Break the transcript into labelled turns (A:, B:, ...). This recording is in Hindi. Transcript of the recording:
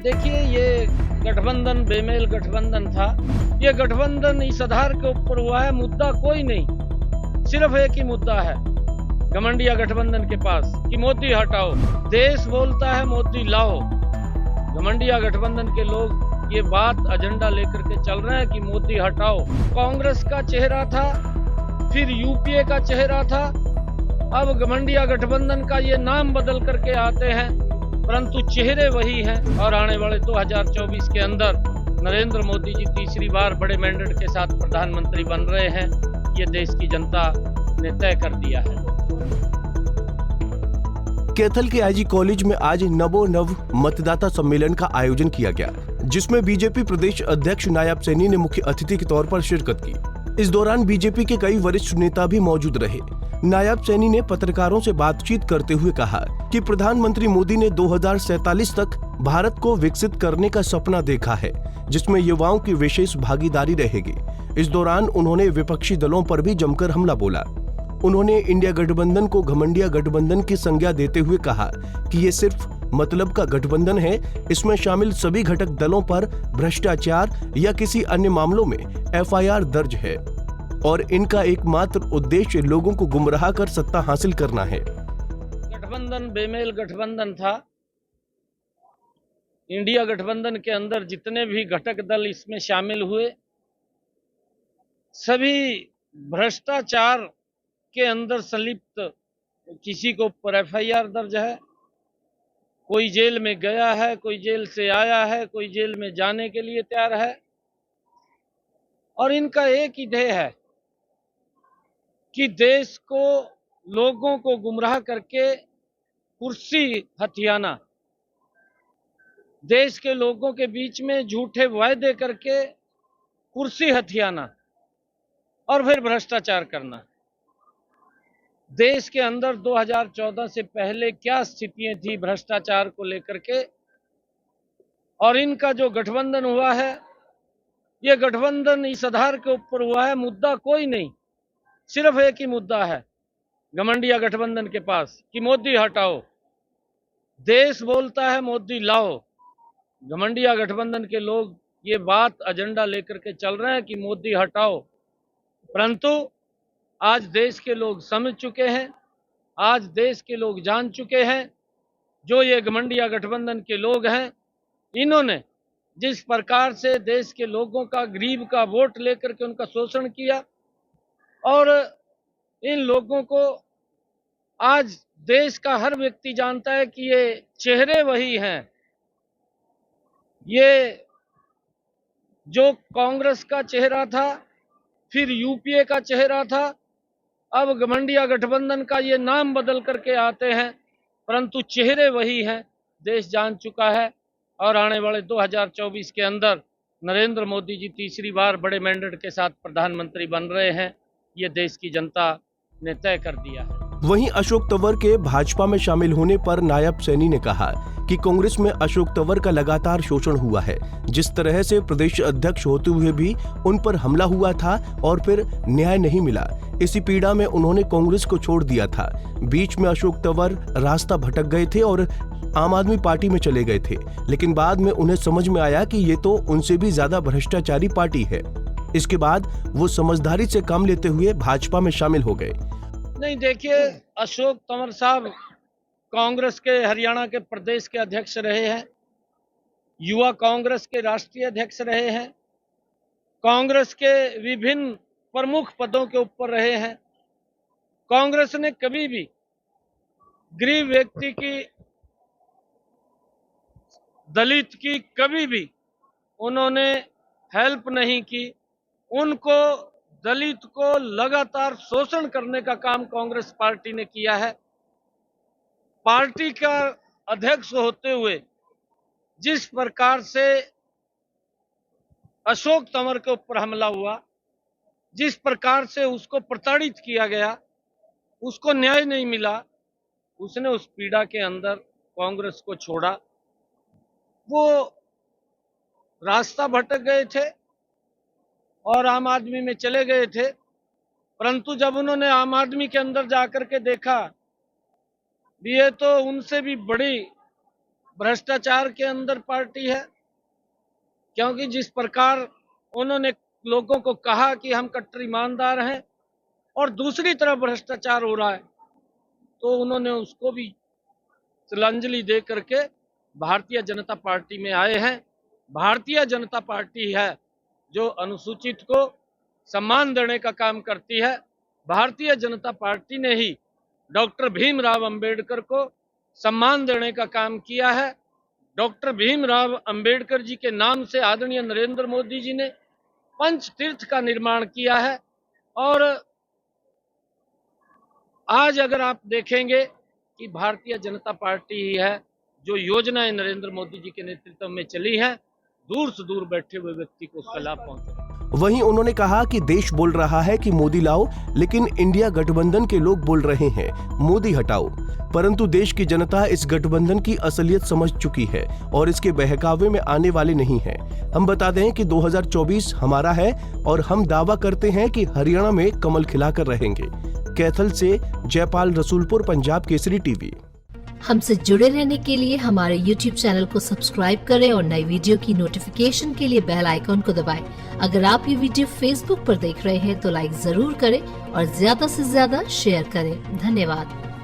A: देखिए, ये गठबंधन बेमेल गठबंधन था। ये गठबंधन इस आधार के ऊपर हुआ है, मुद्दा कोई नहीं, सिर्फ एक ही मुद्दा है घमंडिया गठबंधन के पास कि मोदी हटाओ। देश बोलता है मोदी लाओ। घमंडिया गठबंधन के लोग ये बात एजेंडा लेकर के चल रहे हैं कि मोदी हटाओ। कांग्रेस का चेहरा था, फिर यूपीए का चेहरा था, अब घमंडिया गठबंधन का ये नाम बदल करके आते हैं, परंतु चेहरे वही हैं। और आने वाले 2024 के अंदर नरेंद्र मोदी जी तीसरी बार बड़े मैंडेट के साथ प्रधानमंत्री बन रहे हैं, ये देश की जनता ने तय कर दिया है।
B: कैथल के आईजी कॉलेज में आज नव मतदाता सम्मेलन का आयोजन किया गया, जिसमें बीजेपी प्रदेश अध्यक्ष नायब सैनी ने मुख्य अतिथि के तौर पर शिरकत की। इस दौरान बीजेपी के कई वरिष्ठ नेता भी मौजूद रहे। नायब सैनी ने पत्रकारों से बातचीत करते हुए कहा कि प्रधानमंत्री मोदी ने 2047 तक भारत को विकसित करने का सपना देखा है, जिसमें युवाओं की विशेष भागीदारी रहेगी। इस दौरान उन्होंने विपक्षी दलों पर भी जमकर हमला बोला। उन्होंने इंडिया गठबंधन को घमंडिया गठबंधन की संज्ञा देते हुए कहा कि ये सिर्फ मतलब का गठबंधन है, इसमें शामिल सभी घटक दलों पर भ्रष्टाचार या किसी अन्य मामलों में एफआईआर दर्ज है और इनका एकमात्र उद्देश्य लोगों को गुमराह कर सत्ता हासिल करना है।
A: गठबंधन बेमेल गठबंधन था। इंडिया गठबंधन के अंदर जितने भी घटक दल इसमें शामिल हुए, सभी भ्रष्टाचार के अंदर संलिप्त। किसी को ऊपर एफआईआर दर्ज है, कोई जेल में गया है, कोई जेल से आया है, कोई जेल में जाने के लिए तैयार है। और इनका एक ही ध्येय है कि देश को, लोगों को गुमराह करके कुर्सी हथियाना, देश के लोगों के बीच में झूठे वायदे करके कुर्सी हथियाना और फिर भ्रष्टाचार करना। देश के अंदर 2014 से पहले क्या स्थितियां थी भ्रष्टाचार को लेकर के, और इनका जो गठबंधन हुआ है, ये गठबंधन इस आधार के ऊपर हुआ है, मुद्दा कोई नहीं, सिर्फ एक ही मुद्दा है घमंडिया गठबंधन के पास कि मोदी हटाओ। देश बोलता है मोदी लाओ। घमंडिया गठबंधन के लोग ये बात एजेंडा लेकर के चल रहे हैं कि मोदी हटाओ, परंतु आज देश के लोग समझ चुके हैं, आज देश के लोग जान चुके हैं, जो ये घमंडिया गठबंधन के लोग हैं, इन्होंने जिस प्रकार से देश के लोगों का, गरीब का वोट लेकर के उनका शोषण किया, और इन लोगों को आज देश का हर व्यक्ति जानता है कि ये चेहरे वही हैं। ये जो कांग्रेस का चेहरा था, फिर यूपीए का चेहरा था, अब घमंडिया गठबंधन का ये नाम बदल करके आते हैं, परंतु चेहरे वही हैं। देश जान चुका है, और आने वाले 2024 के अंदर नरेंद्र मोदी जी तीसरी बार बड़े मैंडेट के साथ प्रधानमंत्री बन रहे हैं, ये देश की जनता ने तय कर दिया है।
B: वहीं अशोक तंवर के भाजपा में शामिल होने पर नायब सैनी ने कहा कि कांग्रेस में अशोक तंवर का लगातार शोषण हुआ है। जिस तरह से प्रदेश अध्यक्ष होते हुए भी उन पर हमला हुआ था और फिर न्याय नहीं मिला, इसी पीड़ा में उन्होंने कांग्रेस को छोड़ दिया था। बीच में अशोक तंवर रास्ता भटक गए थे और आम आदमी पार्टी में चले गए थे, लेकिन बाद में उन्हें समझ में आया कि ये तो उनसे भी ज्यादा भ्रष्टाचारी पार्टी है। इसके बाद वो समझदारी से काम लेते हुए भाजपा में शामिल हो गए।
A: नहीं, देखिए, अशोक तंवर साहब कांग्रेस के हरियाणा के प्रदेश के अध्यक्ष रहे हैं, युवा कांग्रेस के राष्ट्रीय अध्यक्ष रहे हैं, कांग्रेस के विभिन्न प्रमुख पदों के ऊपर रहे हैं। कांग्रेस ने कभी भी गरीब व्यक्ति की, दलित की कभी भी उन्होंने हेल्प नहीं की। उनको, दलित को लगातार शोषण करने का काम कांग्रेस पार्टी ने किया है। पार्टी का अध्यक्ष होते हुए जिस प्रकार से अशोक तंवर के ऊपर हमला हुआ, जिस प्रकार से उसको प्रताड़ित किया गया, उसको न्याय नहीं मिला, उसने उस पीड़ा के अंदर कांग्रेस को छोड़ा। वो रास्ता भटक गए थे और आम आदमी में चले गए थे, परंतु जब उन्होंने आम आदमी के अंदर जाकर के देखा, ये तो उनसे भी बड़ी भ्रष्टाचार के अंदर पार्टी है, क्योंकि जिस प्रकार उन्होंने लोगों को कहा कि हम कट्टर ईमानदार हैं और दूसरी तरफ भ्रष्टाचार हो रहा है, तो उन्होंने उसको भी तिलांजलि दे करके भारतीय जनता पार्टी में आए हैं। भारतीय जनता पार्टी है जो अनुसूचित को सम्मान देने का काम करती है। भारतीय जनता पार्टी ने ही डॉक्टर भीमराव अंबेडकर को सम्मान देने का काम किया है। डॉक्टर भीमराव अंबेडकर जी के नाम से आदरणीय नरेंद्र मोदी जी ने पंच तीर्थ का निर्माण किया है। और आज अगर आप देखेंगे कि भारतीय जनता पार्टी ही है जो योजनाएं नरेंद्र मोदी जी के नेतृत्व में चली हैं, दूर से दूर बैठे हुए व्यक्ति को उसका लाभ पहुंचे।
B: वहीं उन्होंने कहा कि देश बोल रहा है कि मोदी लाओ, लेकिन इंडिया गठबंधन के लोग बोल रहे हैं मोदी हटाओ। परंतु देश की जनता इस गठबंधन की असलियत समझ चुकी है और इसके बहकावे में आने वाले नहीं है। हम बता दें कि 2024 हमारा है और हम दावा करते हैं कि हरियाणा में कमल खिलाकर रहेंगे। कैथल से जयपाल रसूलपुर, पंजाब केसरी टीवी।
C: हमसे जुड़े रहने के लिए हमारे YouTube चैनल को सब्सक्राइब करें और नई वीडियो की नोटिफिकेशन के लिए बेल आइकॉन को दबाएं। अगर आप ये वीडियो Facebook पर देख रहे हैं तो लाइक जरूर करें और ज्यादा से ज्यादा शेयर करें। धन्यवाद।